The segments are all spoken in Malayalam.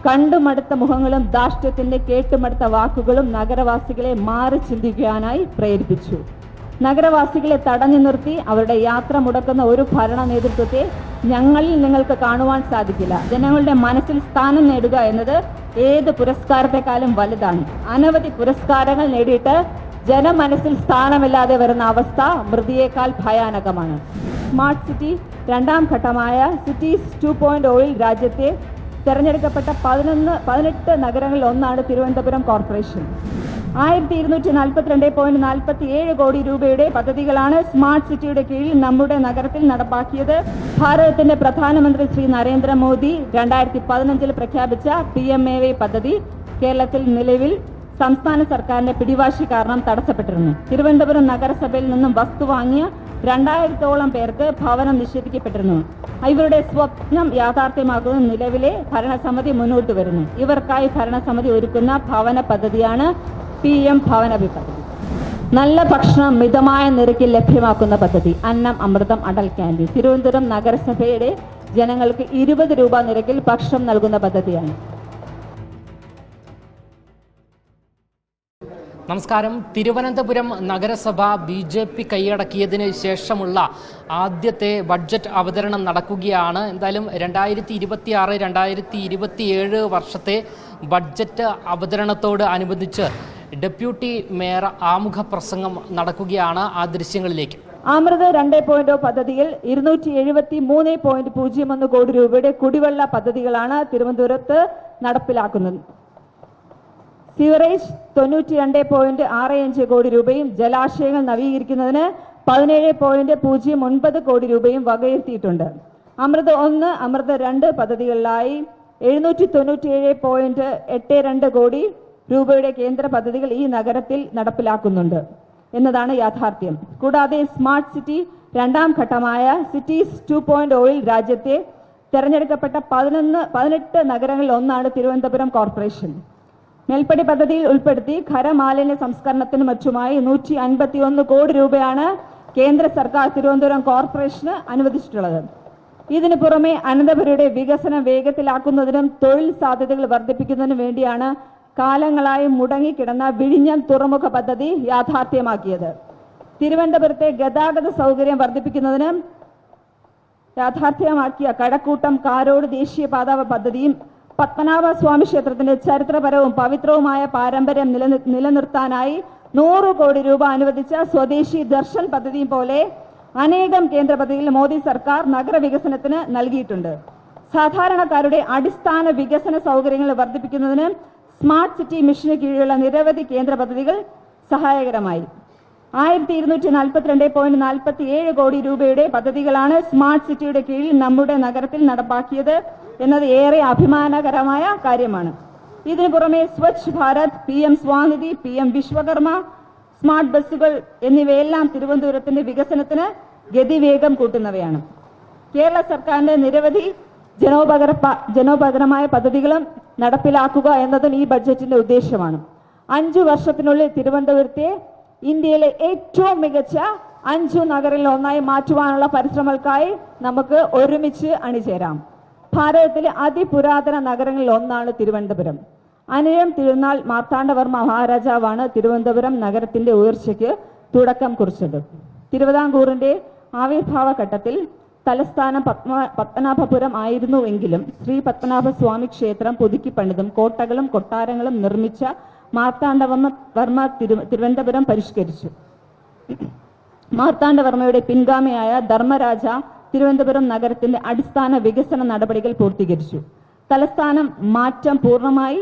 കണ്ടുമടുത്ത മുഖങ്ങളും ധാർഷ്ട്യത്തിന്റെ കേട്ടുമടുത്ത വാക്കുകളും നഗരവാസികളെ മാറി ചിന്തിക്കാനായി പ്രേരിപ്പിച്ചു. നഗരവാസികളെ തടഞ്ഞു നിർത്തി അവരുടെ യാത്ര മുടക്കുന്ന ഒരു ഭരണ നേതൃത്വത്തെ ഞങ്ങളിൽ നിങ്ങൾക്ക് കാണുവാൻ സാധിക്കില്ല. ജനങ്ങളുടെ മനസ്സിൽ സ്ഥാനം നേടുക എന്നത് ഏത് പുരസ്കാരത്തെക്കാളും വലുതാണ്. അനവധി പുരസ്കാരങ്ങൾ നേടിയിട്ട് ജനമനസ്സിൽ സ്ഥാനമില്ലാതെ വരുന്ന അവസ്ഥ മൃതിയേക്കാൾ ഭയാനകമാണ്. സ്മാർട്ട് സിറ്റി രണ്ടാം ഘട്ടമായ സിറ്റീസ് 2.0 രാജ്യത്തെ തെരഞ്ഞെടുക്കപ്പെട്ട 18 നഗരങ്ങളിൽ ഒന്നാണ് തിരുവനന്തപുരം കോർപ്പറേഷൻ. 1242.47 കോടി രൂപയുടെ പദ്ധതികളാണ് സ്മാർട്ട് സിറ്റിയുടെ കീഴിൽ നമ്മുടെ നഗരത്തിൽ നടപ്പാക്കിയത്. ഭാരതത്തിന്റെ പ്രധാനമന്ത്രി ശ്രീ നരേന്ദ്രമോദി 2015 പ്രഖ്യാപിച്ച PMAY പദ്ധതി കേരളത്തിൽ നിലവിൽ സംസ്ഥാന സർക്കാരിന്റെ പിടിവാശി കാരണം തടസ്സപ്പെട്ടിരുന്നു. തിരുവനന്തപുരം നഗരസഭയിൽ നിന്നും വസ്തു വാങ്ങിയ 2000-ഓളം പേർക്ക് ഭവനം നിഷേധിക്കപ്പെട്ടിരുന്നു. ഇവരുടെ സ്വപ്നം യാഥാർത്ഥ്യമാക്കുന്ന നിലവിലെ ഭരണസമിതി മുന്നോട്ട് വരുന്നു. ഇവർക്കായി ഭരണസമിതി ഒരുക്കുന്ന ഭവന പദ്ധതിയാണ് PM ഭവനഭി പദ്ധതി. നല്ല ഭക്ഷണം മിതമായ നിരക്കിൽ ലഭ്യമാക്കുന്ന പദ്ധതി അന്നം അമൃതം അടൽ ക്യാൻറ്റീൻ തിരുവനന്തപുരം നഗരസഭയുടെ ജനങ്ങൾക്ക് 20 രൂപ നിരക്കിൽ ഭക്ഷണം നൽകുന്ന പദ്ധതിയാണ്. നമസ്കാരം. തിരുവനന്തപുരം നഗരസഭ BJP കൈയടക്കിയതിന് ശേഷമുള്ള ആദ്യത്തെ ബഡ്ജറ്റ് അവതരണം നടക്കുകയാണ്. എന്തായാലും 2026-2027 വർഷത്തെ ബഡ്ജറ്റ് അവതരണത്തോട് അനുബന്ധിച്ച് ഡെപ്യൂട്ടി മേയർ ആമുഖ പ്രസംഗം നടക്കുകയാണ്. ആ ദൃശ്യങ്ങളിലേക്ക്. അമൃത് 2.0 പദ്ധതിയിൽ 273.01 കോടി രൂപയുടെ കുടിവെള്ള പദ്ധതികളാണ് തിരുവനന്തപുരത്ത് നടപ്പിലാക്കുന്നത്. സിവറേജ് 92.65 കോടി രൂപയും ജലാശയങ്ങൾ നവീകരിക്കുന്നതിന് 17.09 കോടി രൂപയും വകയിരുത്തിയിട്ടുണ്ട്. അമൃത് 1, അമൃത് 2 പദ്ധതികളിലായി 797.82 കോടി രൂപയുടെ കേന്ദ്ര പദ്ധതികൾ ഈ നഗരത്തിൽ നടപ്പിലാക്കുന്നുണ്ട് എന്നതാണ് യാഥാർത്ഥ്യം. കൂടാതെ സ്മാർട്ട് സിറ്റി രണ്ടാം ഘട്ടമായ സിറ്റീസ് 2.0 രാജ്യത്തെ തെരഞ്ഞെടുക്കപ്പെട്ട 18 നഗരങ്ങളിൽ ഒന്നാണ് തിരുവനന്തപുരം കോർപ്പറേഷൻ. മേൽപ്പടി പദ്ധതിയിൽ ഉൾപ്പെടുത്തി ഖരമാലിന്യ സംസ്കരണത്തിനും മറ്റുമായി 151 കോടി രൂപയാണ് കേന്ദ്ര സർക്കാർ തിരുവനന്തപുരം കോർപ്പറേഷന് അനുവദിച്ചിട്ടുള്ളത്. ഇതിനു പുറമെ അനന്തപുരിയുടെ വികസനം വേഗത്തിലാക്കുന്നതിനും തൊഴിൽ സാധ്യതകൾ വർദ്ധിപ്പിക്കുന്നതിനും വേണ്ടിയാണ് കാലങ്ങളായി മുടങ്ങിക്കിടന്ന വിഴിഞ്ഞം തുറമുഖ പദ്ധതി യാഥാർത്ഥ്യമാക്കിയത്. തിരുവനന്തപുരത്തെ ഗതാഗത സൗകര്യം വർദ്ധിപ്പിക്കുന്നതിന് യാഥാർത്ഥ്യമാക്കിയ കഴക്കൂട്ടം കാരോട് ദേശീയപാത പദ്ധതിയും പത്മനാഭ സ്വാമി ക്ഷേത്രത്തിന്റെ ചരിത്രപരവും പവിത്രവുമായ പാരമ്പര്യം നിലനിർത്താനായി 100 കോടി രൂപ അനുവദിച്ച സ്വദേശി ദർശൻ പദ്ധതിയും പോലെ അനേകം കേന്ദ്ര പദ്ധതികൾ മോദി സർക്കാർ നഗരവികസനത്തിന് നൽകിയിട്ടുണ്ട്. സാധാരണക്കാരുടെ അടിസ്ഥാന വികസന സൗകര്യങ്ങൾ വർദ്ധിപ്പിക്കുന്നതിന് സ്മാർട്ട് സിറ്റി മിഷന് കീഴിലുള്ള നിരവധി കേന്ദ്ര പദ്ധതികൾ സഹായകരമായി. 1242.47 കോടി രൂപയുടെ പദ്ധതികളാണ് സ്മാർട്ട് സിറ്റിയുടെ കീഴിൽ നമ്മുടെ നഗരത്തിൽ നടപ്പാക്കിയത് എന്നത് ഏറെ അഭിമാനകരമായ കാര്യമാണ്. ഇതിനു പുറമെ Swachh Bharat, PM Svanidhi, PM Vishwakarma, smart ബസ്സുകൾ എന്നിവയെല്ലാം തിരുവനന്തപുരത്തിന്റെ വികസനത്തിന് ഗതിവേഗം കൂട്ടുന്നവയാണ്. കേരള സർക്കാരിന്റെ നിരവധി ജനോപകരമായ പദ്ധതികളും നടപ്പിലാക്കുക എന്നതും ഈ ബഡ്ജറ്റിന്റെ ഉദ്ദേശമാണ്. 5 വർഷത്തിനുള്ളിൽ തിരുവനന്തപുരത്തെ ഇന്ത്യയിലെ ഏറ്റവും മികച്ച 5 നഗരങ്ങളിൽ ഒന്നായി മാറ്റുവാനുള്ള പരിശ്രമങ്ങൾക്കായി നമുക്ക് ഒരുമിച്ച് അണിചേരാം. ഭാരതത്തിലെ അതിപുരാതന നഗരങ്ങളിൽ ഒന്നാണ് തിരുവനന്തപുരം. അനിഴം തിരുനാൾ മാർത്താണ്ഡവർമ്മ മഹാരാജാവാണ് തിരുവനന്തപുരം നഗരത്തിന്റെ ഉയർച്ചയ്ക്ക് തുടക്കം കുറിച്ചത്. തിരുവിതാംകൂറിന്റെ ആവിർഭാവ ഘട്ടത്തിൽ തലസ്ഥാനം പത്മനാഭപുരം ആയിരുന്നുവെങ്കിലും ശ്രീ പത്മനാഭസ്വാമി ക്ഷേത്രം പുതുക്കി പണിതും കോട്ടകളും കൊട്ടാരങ്ങളും നിർമ്മിച്ച മാർത്താണ്ഡവർമ്മ തിരുവനന്തപുരം പരിഷ്കരിച്ചു. മാർത്താണ്ഡവർമ്മയുടെ പിൻഗാമിയായ ധർമ്മരാജ തിരുവനന്തപുരം നഗരത്തിന്റെ അടിസ്ഥാന വികസന നടപടികൾ പൂർത്തീകരിച്ചു. തലസ്ഥാനം മാറ്റം പൂർണ്ണമായി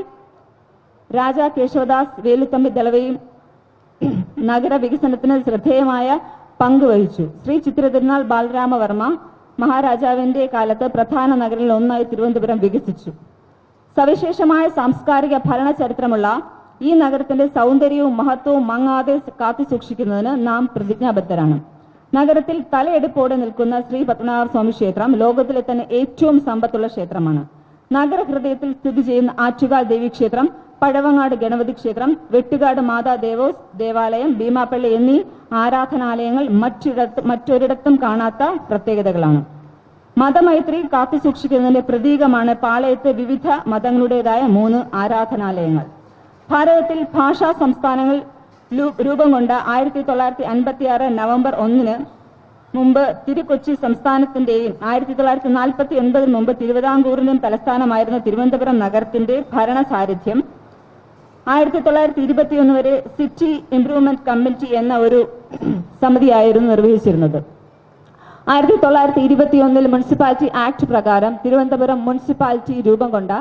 രാജാ കേശവദാസ് വേലുത്തമ്പി ദളവയും നഗര വികസനത്തിന് ശ്രദ്ധേയമായ പങ്കുവഹിച്ചു. ശ്രീ ചിത്തിരതിരുനാൾ ബാലരാമവർമ്മ മഹാരാജാവിന്റെ കാലത്ത് പ്രധാന നഗരങ്ങളിൽ ഒന്നായി തിരുവനന്തപുരം വികസിച്ചു. സവിശേഷമായ സാംസ്കാരിക ഭരണ ചരിത്രമുള്ള ഈ നഗരത്തിന്റെ സൗന്ദര്യവും മഹത്വവും മങ്ങാതെ കാത്തുസൂക്ഷിക്കുന്നതിന് നാം പ്രതിജ്ഞാബദ്ധരാണ്. നഗരത്തിൽ തലയെടുപ്പോടെ നിൽക്കുന്ന ശ്രീ പത്മനാഭസ്വാമി ക്ഷേത്രം ലോകത്തിലെ തന്നെ ഏറ്റവും സമ്പത്തുള്ള ക്ഷേത്രമാണ്. നഗരഹൃദയത്തിൽ സ്ഥിതി ചെയ്യുന്ന ആറ്റുകാൽ ദേവീക്ഷേത്രം, പഴവങ്ങാട് ഗണപതി ക്ഷേത്രം, വെട്ടുകാട് മാതാ ദേവോസ് ദേവാലയം, ഭീമാപ്പള്ളി എന്നീ ആരാധനാലയങ്ങൾ മറ്റൊരിടത്തും കാണാത്ത പ്രത്യേകതകളാണ്. മതമൈത്രി കാത്തുസൂക്ഷിക്കുന്നതിന്റെ പ്രതീകമാണ് പാളയത്തെ വിവിധ മതങ്ങളുടേതായ 3 ആരാധനാലയങ്ങൾ. ഭാരതത്തിൽ ഭാഷാ സംസ്ഥാനങ്ങൾ രൂപം കൊണ്ട 1956 നവംബർ 1 മുമ്പ് തിരുക്കൊച്ചി സംസ്ഥാനത്തിന്റെയും 1949 മുമ്പ് തിരുവിതാംകൂറിന്റെയും തലസ്ഥാനമായിരുന്ന തിരുവനന്തപുരം നഗരത്തിന്റെ ഭരണസാരഥ്യം 1921 വരെ സിറ്റി ഇംപ്രൂവ്മെന്റ് കമ്മിറ്റി എന്ന ഒരു സമിതിയായിരുന്നു നിർവഹിച്ചിരുന്നത്. 1921 മുനിസിപ്പാലിറ്റി ആക്ട് പ്രകാരം തിരുവനന്തപുരം മുനിസിപ്പാലിറ്റി രൂപം കൊണ്ട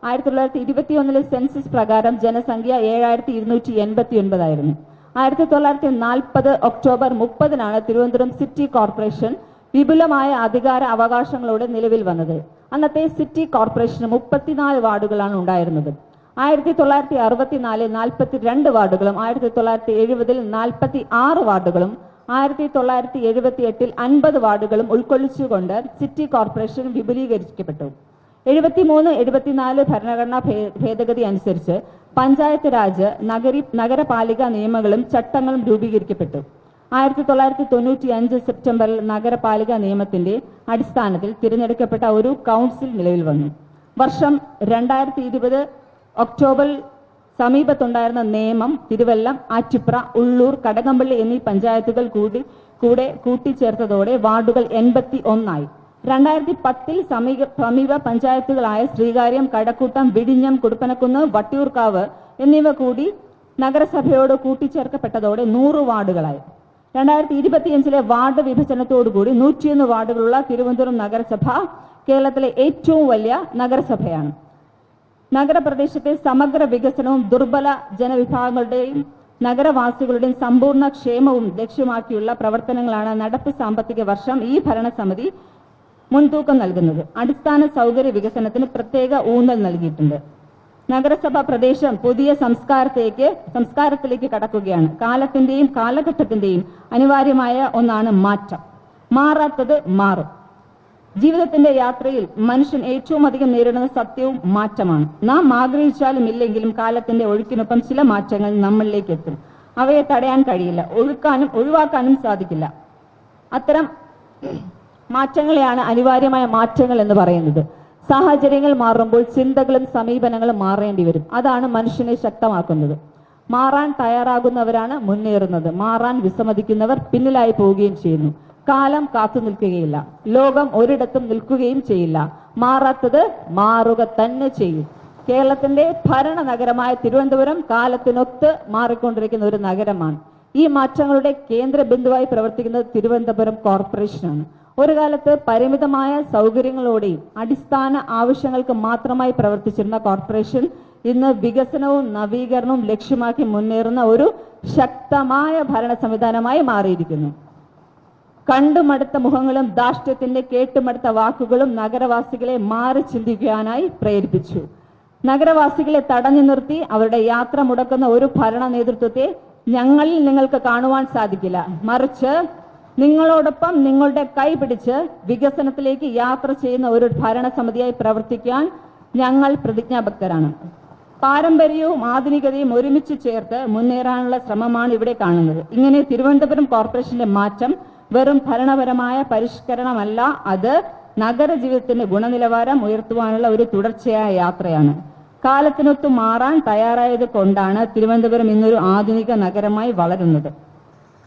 1921 സെൻസസ് പ്രകാരം ജനസംഖ്യ 7289 ആയിരുന്നു. 1940 ഒക്ടോബർ 30 തിരുവനന്തപുരം സിറ്റി കോർപ്പറേഷൻ വിപുലമായ അധികാര അവകാശങ്ങളോടെ നിലവിൽ വന്നത്. അന്നത്തെ സിറ്റി കോർപ്പറേഷന് 34 വാർഡുകളാണ് ഉണ്ടായിരുന്നത്. 1964 42 വാർഡുകളും 1970 46 വാർഡുകളും 1978 50 വാർഡുകളും ഉൾക്കൊള്ളിച്ചുകൊണ്ട് സിറ്റി കോർപ്പറേഷൻ വിപുലീകരിക്കപ്പെട്ടു. 73-74 ഭരണഘടനാ ഭേദഗതി അനുസരിച്ച് പഞ്ചായത്ത് രാജ് നഗരപാലിക നിയമങ്ങളും ചട്ടങ്ങളും രൂപീകരിക്കപ്പെട്ടു. 1995 സെപ്റ്റംബറിൽ നഗരപാലിക നിയമത്തിന്റെ അടിസ്ഥാനത്തിൽ തിരഞ്ഞെടുക്കപ്പെട്ട ഒരു കൗൺസിൽ നിലവിൽ വന്നു. വർഷം 2020 ഒക്ടോബറിൽ സമീപത്തുണ്ടായിരുന്ന നേമം, തിരുവല്ലം, ആറ്റിപ്ര, ഉള്ളൂർ, കടകംപള്ളി എന്നീ പഞ്ചായത്തുകൾ കൂട്ടിച്ചേർത്തതോടെ വാർഡുകൾ 81 ആയി. 2010 സമീപ പഞ്ചായത്തുകളായ ശ്രീകാര്യം, കഴക്കൂട്ടം, വിഴിഞ്ഞം, കുടുപ്പനക്കുന്ന്, വട്ടിയൂർക്കാവ് എന്നിവ കൂടി നഗരസഭയോട് കൂട്ടിച്ചേർക്കപ്പെട്ടതോടെ 100 വാർഡുകളായി. 2025 വാർഡ് വിഭജനത്തോടുകൂടി 101 വാർഡുകളുള്ള തിരുവനന്തപുരം നഗരസഭ കേരളത്തിലെ ഏറ്റവും വലിയ നഗരസഭയാണ്. നഗരപ്രദേശത്തെ സമഗ്ര വികസനവും ദുർബല ജനവിഭാഗങ്ങളുടെയും നഗരവാസികളുടെയും സമ്പൂർണ്ണ ക്ഷേമവും ലക്ഷ്യമാക്കിയുള്ള പ്രവർത്തനങ്ങളാണ് നടപ്പ് സാമ്പത്തിക വർഷം ഈ ഭരണസമിതി മുൻതൂക്കം നൽകുന്നത്. അടിസ്ഥാന സൗകര്യ വികസനത്തിന് പ്രത്യേക ഊന്നൽ നൽകിയിട്ടുണ്ട്. നഗരസഭ പ്രദേശം പുതിയ സംസ്കാരത്തിലേക്ക് കടക്കുകയാണ്. കാലത്തിന്റെയും കാലഘട്ടത്തിന്റെയും അനിവാര്യമായ ഒന്നാണ് മാറ്റം. മാറാത്തത് മാറും. ജീവിതത്തിന്റെ യാത്രയിൽ മനുഷ്യൻ ഏറ്റവും അധികം നേരിടുന്ന സത്യവും മാറ്റമാണ്. നാം ആഗ്രഹിച്ചാലും ഇല്ലെങ്കിലും കാലത്തിന്റെ ഒഴുക്കിനൊപ്പം ചില മാറ്റങ്ങൾ നമ്മളിലേക്ക് എത്തും. അവയെ തടയാൻ കഴിയില്ല, ഒഴിവാക്കാനും സാധിക്കില്ല. അത്തരം മാറ്റങ്ങളെയാണ് അനിവാര്യമായ മാറ്റങ്ങൾ എന്ന് പറയുന്നത്. സാഹചര്യങ്ങൾ മാറുമ്പോൾ ചിന്തകളും സമീപനങ്ങളും മാറേണ്ടി വരും. അതാണ് മനുഷ്യനെ ശക്തമാക്കുന്നത്. മാറാൻ തയ്യാറാകുന്നവരാണ് മുന്നേറുന്നത്. മാറാൻ വിസമ്മതിക്കുന്നവർ പിന്നിലായി പോവുകയും ചെയ്യുന്നു. കാലം കാത്തു നിൽക്കുകയില്ല. ലോകം ഒരിടത്തും നിൽക്കുകയും ചെയ്യില്ല. മാറാത്തത് മാറുക തന്നെ ചെയ്യും. കേരളത്തിന്റെ ഭരണ നഗരമായ തിരുവനന്തപുരം കാലത്തിനൊത്ത് മാറിക്കൊണ്ടിരിക്കുന്ന ഒരു നഗരമാണ്. ഈ മാറ്റങ്ങളുടെ കേന്ദ്ര ബിന്ദുവായി പ്രവർത്തിക്കുന്നത് തിരുവനന്തപുരം കോർപ്പറേഷനാണ്. ഒരു കാലത്ത് പരിമിതമായ സൗകര്യങ്ങളോടെയും അടിസ്ഥാന ആവശ്യങ്ങൾക്ക് മാത്രമായി പ്രവർത്തിച്ചിരുന്ന കോർപ്പറേഷൻ ഇന്ന് വികസനവും നവീകരണവും ലക്ഷ്യമാക്കി മുന്നേറുന്ന ഒരു ശക്തമായ ഭരണ സംവിധാനമായി മാറിയിരിക്കുന്നു. കണ്ടുമടുത്ത മുഖങ്ങളും ധാർഷ്ട്യത്തിന്റെ കേട്ടുമടുത്ത വാക്കുകളും നഗരവാസികളെ മാറി ചിന്തിക്കുവാനായി പ്രേരിപ്പിച്ചു. നഗരവാസികളെ തടഞ്ഞു നിർത്തി അവരുടെ യാത്ര മുടക്കുന്ന ഒരു ഭരണ നേതൃത്വത്തെ ഞങ്ങളിൽ നിങ്ങൾക്ക് കാണുവാൻ സാധിക്കില്ല. മറിച്ച് നിങ്ങളോടൊപ്പം നിങ്ങളുടെ കൈ പിടിച്ച് വികസനത്തിലേക്ക് യാത്ര ചെയ്യുന്ന ഒരു ഭരണസമിതിയായി പ്രവർത്തിക്കാൻ ഞങ്ങൾ പ്രതിജ്ഞാബദ്ധരാണ്. പാരമ്പര്യവും ആധുനികതയും ഒരുമിച്ച് ചേർത്ത് മുന്നേറാനുള്ള ശ്രമമാണ് ഇവിടെ കാണുന്നത്. ഇങ്ങനെ തിരുവനന്തപുരം കോർപ്പറേഷന്റെ മാറ്റം വെറും ഭരണപരമായ പരിഷ്കരണമല്ല, അത് നഗരജീവിതത്തിന്റെ ഗുണനിലവാരം ഉയർത്തുവാനുള്ള ഒരു തുടർച്ചയായ യാത്രയാണ്. കാലത്തിനൊത്തു മാറാൻ തയ്യാറായത് കൊണ്ടാണ് തിരുവനന്തപുരം ഇന്നൊരു ആധുനിക നഗരമായി വളരുന്നത്.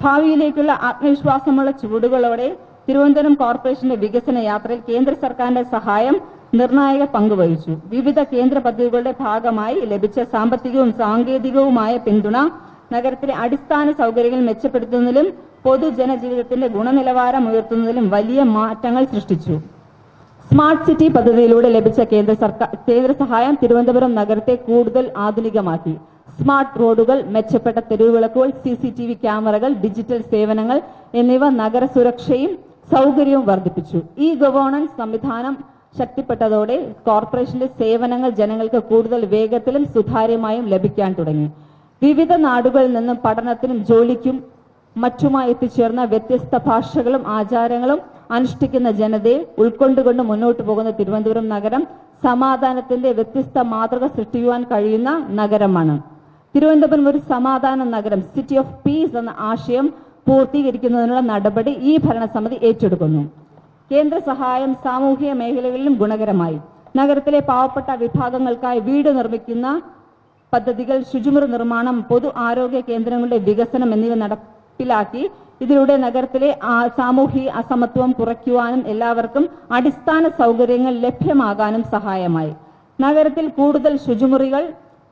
ഭാവിയിലേക്കുള്ള ആത്മവിശ്വാസമുള്ള ചുവടുകളോടെ തിരുവനന്തപുരം കോർപ്പറേഷന്റെ വികസന യാത്രയിൽ കേന്ദ്ര സർക്കാരിന്റെ സഹായം നിർണായക പങ്കുവഹിച്ചു. വിവിധ കേന്ദ്ര പദ്ധതികളുടെ ഭാഗമായി ലഭിച്ച സാമ്പത്തികവും സാങ്കേതികവുമായ പിന്തുണ നഗരത്തിലെ അടിസ്ഥാന സൗകര്യങ്ങൾ മെച്ചപ്പെടുത്തുന്നതിലും പൊതുജനജീവിതത്തിന്റെ ഗുണനിലവാരം ഉയർത്തുന്നതിലും വലിയ മാറ്റങ്ങൾ സൃഷ്ടിച്ചു. സ്മാർട്ട് സിറ്റി പദ്ധതിയിലൂടെ ലഭിച്ച കേന്ദ്ര സഹായം തിരുവനന്തപുരം നഗരത്തെ കൂടുതൽ ആധുനികമാക്കി. സ്മാർട്ട് റോഡുകൾ, മെച്ചപ്പെട്ട തെരുവുവിളക്കുകൾ, CCTV ക്യാമറകൾ, ഡിജിറ്റൽ സേവനങ്ങൾ എന്നിവ നഗര സുരക്ഷയും സൗകര്യവും വർദ്ധിപ്പിച്ചു. ഈ ഗവേണൻസ് സംവിധാനം ശക്തിപ്പെട്ടതോടെ കോർപ്പറേഷന്റെ സേവനങ്ങൾ ജനങ്ങൾക്ക് കൂടുതൽ വേഗത്തിലും സുതാര്യമായും ലഭിക്കാൻ തുടങ്ങി. വിവിധ നാടുകളിൽ നിന്നും പഠനത്തിനും ജോലിക്കും മറ്റുമായി എത്തിച്ചേർന്ന വ്യത്യസ്ത ഭാഷകളും ആചാരങ്ങളും അനുഷ്ഠിക്കുന്ന ജനതയെ ഉൾക്കൊണ്ടുകൊണ്ട് മുന്നോട്ട് പോകുന്ന തിരുവനന്തപുരം നഗരം സമാധാനത്തിന്റെ വ്യത്യസ്ത മാതൃക സൃഷ്ടിക്കുവാൻ കഴിയുന്ന നഗരമാണ്. തിരുവനന്തപുരം ഒരു സമാധാന നഗരം, സിറ്റി ഓഫ് പീസ് എന്ന ആശയം പൂർത്തീകരിക്കുന്നതിനുള്ള നടപടി ഈ ഭരണസമിതി ഏറ്റെടുക്കുന്നു. കേന്ദ്ര സഹായം സാമൂഹിക മേഖലകളിലും ഗുണകരമായി. നഗരത്തിലെ പാവപ്പെട്ട വിഭാഗങ്ങൾക്കായി വീട് നിർമ്മിക്കുന്ന പദ്ധതികൾ, ശുചിമുറി നിർമ്മാണം, പൊതു ആരോഗ്യ കേന്ദ്രങ്ങളുടെ വികസനം എന്നിവ നടപ്പിലാക്കി. ഇതിലൂടെ നഗരത്തിലെ സാമൂഹിക അസമത്വം കുറയ്ക്കുവാനും എല്ലാവർക്കും അടിസ്ഥാന സൗകര്യങ്ങൾ ലഭ്യമാകാനും സഹായമായി. നഗരത്തിൽ കൂടുതൽ ശുചിമുറികൾ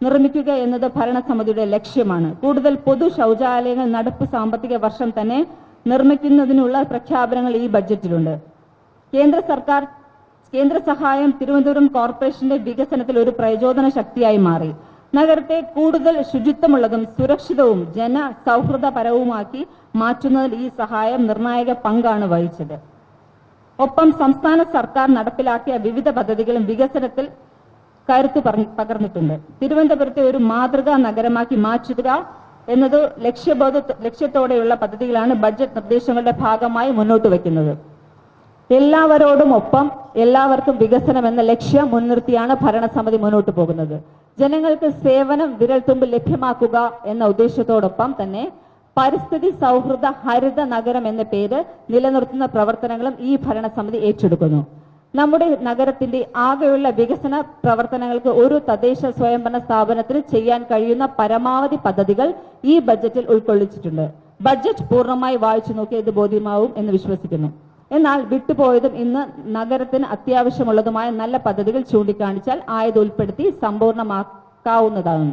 നിർമ്മിക്കുക എന്നത് ഭരണസമിതിയുടെ ലക്ഷ്യമാണ്. കൂടുതൽ പൊതു ശൗചാലയങ്ങൾ നടപ്പ് സാമ്പത്തിക വർഷം തന്നെ നിർമ്മിക്കുന്നതിനുള്ള പ്രഖ്യാപനങ്ങൾ ഈ ബഡ്ജറ്റിലുണ്ട്. കേന്ദ്ര സഹായം തിരുവനന്തപുരം കോർപ്പറേഷന്റെ വികസനത്തിൽ ഒരു പ്രചോദന ശക്തിയായി മാറി. നഗരത്തെ കൂടുതൽ ശുചിത്വമുള്ളതും സുരക്ഷിതവും ജനസൗഹൃദപരവുമാക്കി മാറ്റുന്നതിൽ ഈ സഹായം നിർണായക പങ്കാണ് വഹിച്ചത്. ഒപ്പം സംസ്ഥാന സർക്കാർ നടപ്പിലാക്കിയ വിവിധ പദ്ധതികളും വികസനത്തിൽ കരുത്തു പകർന്നിട്ടുണ്ട്. തിരുവനന്തപുരത്തെ ഒരു മാതൃകാ നഗരമാക്കി മാറ്റുക എന്നത് ലക്ഷ്യത്തോടെയുള്ള പദ്ധതികളാണ് ബഡ്ജറ്റ് നിർദ്ദേശങ്ങളുടെ ഭാഗമായി മുന്നോട്ട് വയ്ക്കുന്നത്. എല്ലാവരോടും ഒപ്പം എല്ലാവർക്കും വികസനം എന്ന ലക്ഷ്യം മുൻനിർത്തിയാണ് ഭരണസമിതി മുന്നോട്ട് പോകുന്നത്. ജനങ്ങൾക്ക് സേവനം വിരൽത്തുമ്പിൽ ലഭ്യമാക്കുക എന്ന ഉദ്ദേശത്തോടൊപ്പം തന്നെ പരിസ്ഥിതി സൗഹൃദ ഹരിത നഗരം എന്ന പേര് നിലനിർത്തുന്ന പ്രവർത്തനങ്ങളും ഈ ഭരണസമിതി ഏറ്റെടുക്കുന്നു. നമ്മുടെ നഗരത്തിന്റെ ആകെയുള്ള വികസന പ്രവർത്തനങ്ങൾക്ക് ഒരു തദ്ദേശ സ്വയംഭരണ സ്ഥാപനത്തിന് ചെയ്യാൻ കഴിയുന്ന പരമാവധി പദ്ധതികൾ ഈ ബഡ്ജറ്റിൽ ഉൾക്കൊള്ളിച്ചിട്ടുണ്ട്. ബഡ്ജറ്റ് പൂർണ്ണമായി വായിച്ചു നോക്കിയ ഇത് ബോധ്യമാവും എന്ന് വിശ്വസിക്കുന്നു. എന്നാൽ വിട്ടുപോയതും ഇന്ന് നഗരത്തിന് അത്യാവശ്യമുള്ളതുമായ നല്ല പദ്ധതികൾ ചൂണ്ടിക്കാണിച്ചാൽ ആയത് ഉൾപ്പെടുത്തി സമ്പൂർണ്ണമാക്കാവുന്നതാണ്.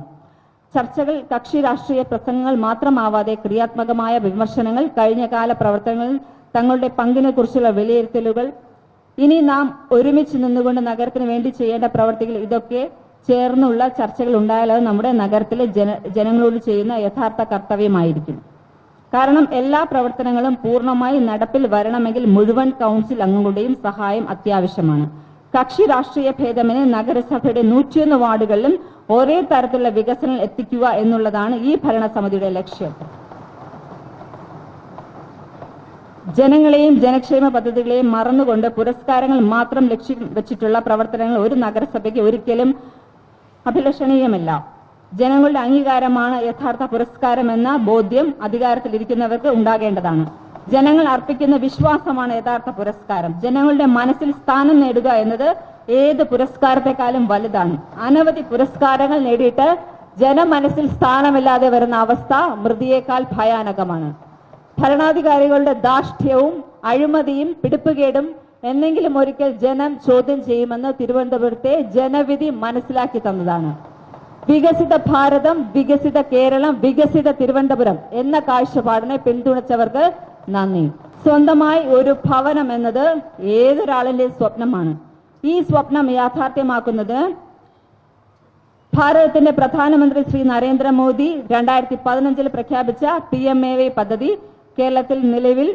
ചർച്ചകൾ കക്ഷി രാഷ്ട്രീയ പ്രസംഗങ്ങൾ മാത്രമാവാതെ ക്രിയാത്മകമായ വിമർശനങ്ങൾ, കഴിഞ്ഞ കാല പ്രവർത്തനങ്ങളിൽ തങ്ങളുടെ പങ്കിനെ കുറിച്ചുള്ള വിലയിരുത്തലുകൾ, ഇനി നാം ഒരുമിച്ച് നിന്നുകൊണ്ട് നഗരത്തിന് വേണ്ടി ചെയ്യേണ്ട പ്രവർത്തികൾ, ഇതൊക്കെ ചേർന്നുള്ള ചർച്ചകൾ ഉണ്ടായാൽ അത് നമ്മുടെ നഗരത്തിലെ ജനങ്ങളോട് ചെയ്യുന്ന യഥാർത്ഥ കർത്തവ്യമായിരിക്കും. കാരണം എല്ലാ പ്രവർത്തനങ്ങളും പൂർണ്ണമായി നടപ്പിൽ വരണമെങ്കിൽ മുഴുവൻ കൗൺസിൽ അംഗങ്ങളുടെയും സഹായം അത്യാവശ്യമാണ്. കക്ഷി രാഷ്ട്രീയ ഭേദമന്യേ നഗരസഭയുടെ 101 വാർഡുകളിലും ഒരേ തരത്തിലുള്ള വികസനം എത്തിക്കുക എന്നുള്ളതാണ് ഈ ഭരണസമിതിയുടെ ലക്ഷ്യം. ജനങ്ങളെയും ജനക്ഷേമ പദ്ധതികളെയും മറന്നുകൊണ്ട് പുരസ്കാരങ്ങൾ മാത്രം ലക്ഷ്യം വെച്ചിട്ടുള്ള പ്രവർത്തനങ്ങൾ ഒരു നഗരസഭയ്ക്ക് ഒരിക്കലും അഭിലഷണീയമല്ല. ജനങ്ങളുടെ അംഗീകാരമാണ് യഥാർത്ഥ പുരസ്കാരം എന്ന ബോധ്യം അധികാരത്തിലിരിക്കുന്നവർക്ക് ഉണ്ടാകേണ്ടതാണ്. ജനങ്ങൾ അർപ്പിക്കുന്ന വിശ്വാസമാണ് യഥാർത്ഥ പുരസ്കാരം. ജനങ്ങളുടെ മനസ്സിൽ സ്ഥാനം നേടുക എന്നത് ഏത് പുരസ്കാരത്തെക്കാളും വലുതാണ്. അനവധി പുരസ്കാരങ്ങൾ നേടിയിട്ട് ജനമനസ്സിൽ സ്ഥാനമില്ലാതെ വരുന്ന അവസ്ഥ മൃതിയേക്കാൾ ഭയാനകമാണ്. ഭരണാധികാരികളുടെ ധാർഷ്ട്യവും അഴിമതിയും പിടിപ്പുകേടും എന്നെങ്കിലും ഒരിക്കൽ ജനം ചോദ്യം ചെയ്യുമെന്ന് തിരുവനന്തപുരത്തെ ജനവിധി മനസ്സിലാക്കി തന്നതാണ്. വികസിത ഭാരതം, വികസിത കേരളം, വികസിത തിരുവനന്തപുരം എന്ന കാഴ്ചപ്പാടിനെ പിന്തുണച്ചവർക്ക് നന്ദി. സ്വന്തമായി ഒരു ഭവനം എന്നത് ഏതൊരാളിന്റെ സ്വപ്നമാണ്. ഈ സ്വപ്നം യാഥാർത്ഥ്യമാക്കുന്നത് ഭാരതത്തിന്റെ പ്രധാനമന്ത്രി ശ്രീ നരേന്ദ്രമോദി 2015 പ്രഖ്യാപിച്ച PMAY പദ്ധതി കേരളത്തിൽ നിലവിൽ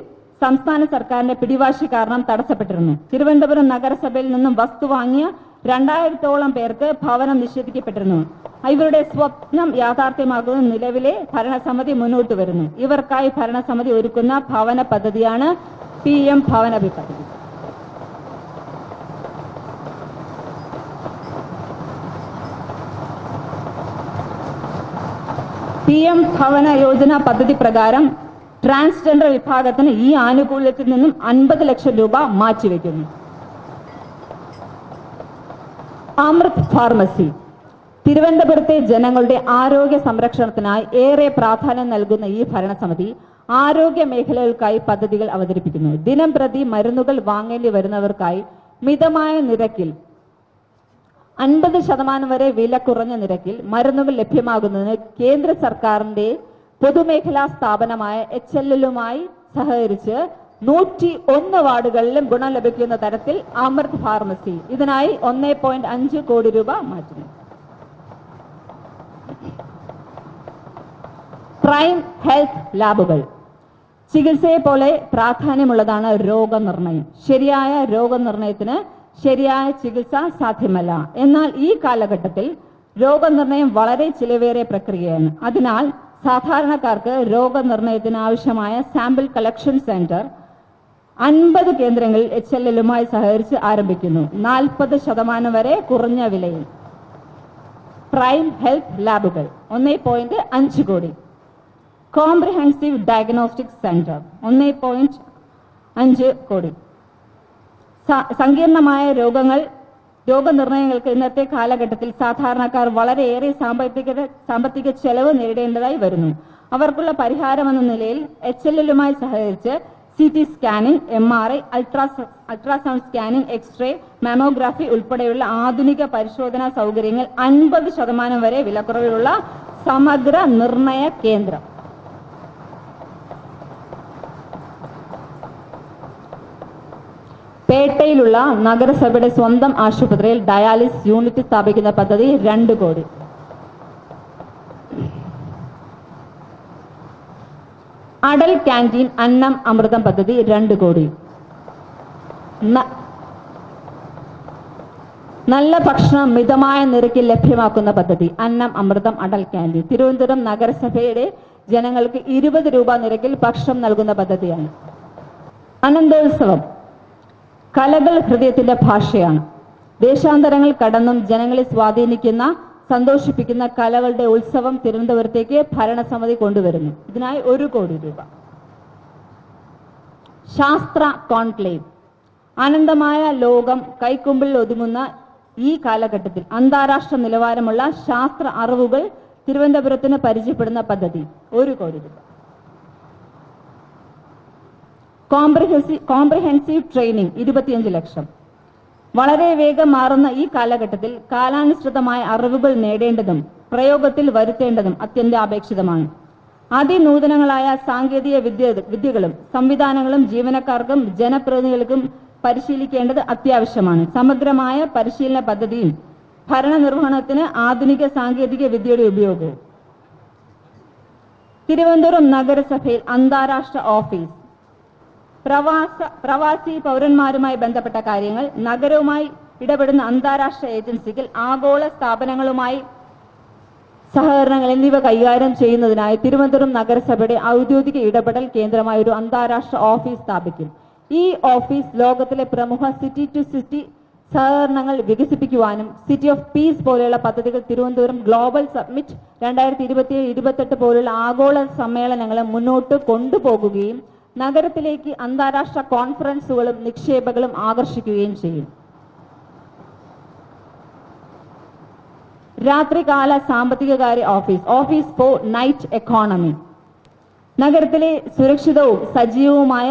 സംസ്ഥാന സർക്കാരിന്റെ പിടിവാശി കാരണം തടസ്സപ്പെട്ടിരുന്നു. തിരുവനന്തപുരം നഗരസഭയിൽ നിന്നും വസ്തു വാങ്ങിയ 2000-ഓളം പേർക്ക് ഭവനം നിഷേധിക്കപ്പെട്ടിരുന്നു. ഇവരുടെ സ്വപ്നം യാഥാർത്ഥ്യമാക്കുന്ന നിലവിലെ ഭരണസമിതി മുന്നോട്ട് വരുന്നു. ഇവർക്കായി ഭരണസമിതി ഒരുക്കുന്ന ഭവന പദ്ധതിയാണ് PM ഭവനഭി പദ്ധതി. PM ഭവന യോജന പദ്ധതി പ്രകാരം ട്രാൻസ്ജെൻഡർ വിഭാഗത്തിന് ഈ ആനുകൂല്യത്തിൽ നിന്നും 50 ലക്ഷം രൂപ മാറ്റിവെക്കുന്നു. അമൃത് ഫാർമസി തിരുവനന്തപുരത്തെ ജനങ്ങളുടെ ആരോഗ്യ സംരക്ഷണത്തിനായി ഏറെ പ്രാധാന്യം നൽകുന്ന ഈ ഭരണസമിതി ആരോഗ്യ മേഖലകൾക്കായി പദ്ധതികൾ അവതരിപ്പിക്കുന്നു. ദിനം പ്രതി മരുന്നുകൾ വാങ്ങേണ്ടി വരുന്നവർക്കായി മിതമായ നിരക്കിൽ 50% വരെ വില കുറഞ്ഞ നിരക്കിൽ മരുന്നുകൾ ലഭ്യമാകുന്നതിന് കേന്ദ്ര സർക്കാരിന്റെ പൊതുമേഖലാ സ്ഥാപനമായ HLL-മായി സഹകരിച്ച് 101 വാർഡുകളിലും ഗുണം ലഭിക്കുന്ന തരത്തിൽ അമൃത് ഫാർമസി ഇതിനായി 1.5 കോടി രൂപ മാറ്റുന്നു. പ്രൈം ഹെൽത്ത് ലാബുകൾ ചികിത്സയെ പോലെ പ്രാധാന്യമുള്ളതാണ് രോഗനിർണയം. ശരിയായ രോഗനിർണയത്തിന് ശരിയായ ചികിത്സ സാധ്യമല്ല. എന്നാൽ ഈ കാലഘട്ടത്തിൽ രോഗനിർണയം വളരെ ചിലവേറിയ പ്രക്രിയയാണ്. അതിനാൽ സാധാരണക്കാർക്ക് രോഗനിർണയത്തിന് ആവശ്യമായ സാമ്പിൾ കളക്ഷൻ സെന്റർ 50 കേന്ദ്രങ്ങളിൽ HLL-മായി സഹകരിച്ച് ആരംഭിക്കുന്നു. 40% വരെ കുറഞ്ഞ വിലയിൽ. പ്രൈം ഹെൽത്ത് ലാബുകൾ 1.5 കോടി. കോംപ്രിഹെൻസീവ് ഡയഗ്നോസ്റ്റിക് സെന്റർ 1.5 കോടി. സങ്കീർണമായ രോഗനിർണയങ്ങൾക്ക് ഇന്നത്തെ കാലഘട്ടത്തിൽ സാധാരണക്കാർ വളരെയേറെ സാമ്പത്തിക ചെലവ് നേരിടേണ്ടതായി വരുന്നു. അവർക്കുള്ള പരിഹാരമെന്ന നിലയിൽ HLLുമായി സഹകരിച്ച് CT scanning, MRI, ultrasound scanning, X-ray, mammography ഉൾപ്പെടെയുള്ള ആധുനിക പരിശോധനാ സൗകര്യങ്ങൾ 50% വരെ വിലക്കുറവിലുള്ള സമഗ്ര നിർണയ കേന്ദ്രം. പേട്ടയിലുള്ള നഗരസഭയുടെ സ്വന്തം ആശുപത്രിയിൽ ഡയാലിസിസ് യൂണിറ്റ് സ്ഥാപിക്കുന്ന പദ്ധതി 2 കോടി. അടൽ ക്യാൻറ്റീൻ അന്നം അമൃതം പദ്ധതി 2 കോടി. നല്ല ഭക്ഷണം മിതമായ നിരക്കിൽ ലഭ്യമാക്കുന്ന പദ്ധതി അന്നം അമൃതം അടൽ ക്യാൻറ്റീൻ. തിരുവനന്തപുരം നഗരസഭയുടെ ജനങ്ങൾക്ക് 20 രൂപ നിരക്കിൽ ഭക്ഷണം നൽകുന്ന പദ്ധതിയാണ്. അനന്തോത്സവം കലകൾ ഹൃദയത്തിന്റെ ഭാഷയാണ്. ദേശാന്തരങ്ങൾ കടന്നും ജനങ്ങളെ സ്വാധീനിക്കുന്ന, സന്തോഷിപ്പിക്കുന്ന കലകളുടെ ഉത്സവം തിരുവനന്തപുരത്തേക്ക് ഭരണസമിതി കൊണ്ടുവരുന്നു. ഇതിനായി 1 കോടി രൂപ. ശാസ്ത്ര കോൺക്ലേവ്. അനന്തമായ ലോകം കൈക്കുമ്പിളിൽ ഒതുങ്ങുന്ന ഈ കാലഘട്ടത്തിൽ അന്താരാഷ്ട്ര നിലവാരമുള്ള ശാസ്ത്ര അറിവുകൾ തിരുവനന്തപുരത്തിന് പരിചയപ്പെടുന്ന പദ്ധതി 1 കോടി രൂപ. കോംപ്രിഹെൻസീവ് ട്രെയിനിങ് 25 ലക്ഷം. വളരെ വേഗം മാറുന്ന ഈ കാലഘട്ടത്തിൽ കാലാനുസൃതമായ അറിവുകൾ നേടേണ്ടതും പ്രയോഗത്തിൽ വരുത്തേണ്ടതും അത്യന്താപേക്ഷിതമാണ്. അതിനൂതനങ്ങളായ സാങ്കേതിക വിദ്യകളും സംവിധാനങ്ങളും ജീവനക്കാർക്കും ജനപ്രതിനിധികൾക്കും പരിശീലിക്കേണ്ടത് അത്യാവശ്യമാണ്. സമഗ്രമായ പരിശീലന പദ്ധതിയും ഭരണനിർവഹണത്തിന് ആധുനിക സാങ്കേതിക വിദ്യയുടെ ഉപയോഗവും. തിരുവനന്തപുരം നഗരസഭയിൽ അന്താരാഷ്ട്ര ഓഫീസ്. പ്രവാസി പൗരന്മാരുമായി ബന്ധപ്പെട്ട കാര്യങ്ങൾ, നഗരവുമായി ഇടപെടുന്ന അന്താരാഷ്ട്ര ഏജൻസികൾ, ആഗോള സ്ഥാപനങ്ങളുമായി സഹകരണങ്ങൾ എന്നിവ കൈകാര്യം ചെയ്യുന്നതിനായി തിരുവനന്തപുരം നഗരസഭയുടെ ഔദ്യോഗിക ഇടപെടൽ കേന്ദ്രമായ ഒരു അന്താരാഷ്ട്ര ഓഫീസ് സ്ഥാപിക്കും. ഈ ഓഫീസ് ലോകത്തിലെ പ്രമുഖ സിറ്റി ടു സിറ്റി സഹകരണങ്ങൾ വികസിപ്പിക്കുവാനും സിറ്റി ഓഫ് പീസ് പോലെയുള്ള പദ്ധതികൾ, തിരുവനന്തപുരം ഗ്ലോബൽ സബ്മിറ്റ് 2027-28 പോലുള്ള ആഗോള സമ്മേളനങ്ങളും മുന്നോട്ട് കൊണ്ടുപോകുകയും നഗരത്തിലേക്ക് അന്താരാഷ്ട്ര കോൺഫറൻസുകളും നിക്ഷേപങ്ങളും ആകർഷിക്കുകയും ചെയ്യും. രാത്രികാല സാമ്പത്തികകാര്യ ഓഫീസ് ഫോർ നൈറ്റ് എക്കോണമി. നഗരത്തിലെ സുരക്ഷിതവും സജീവവുമായ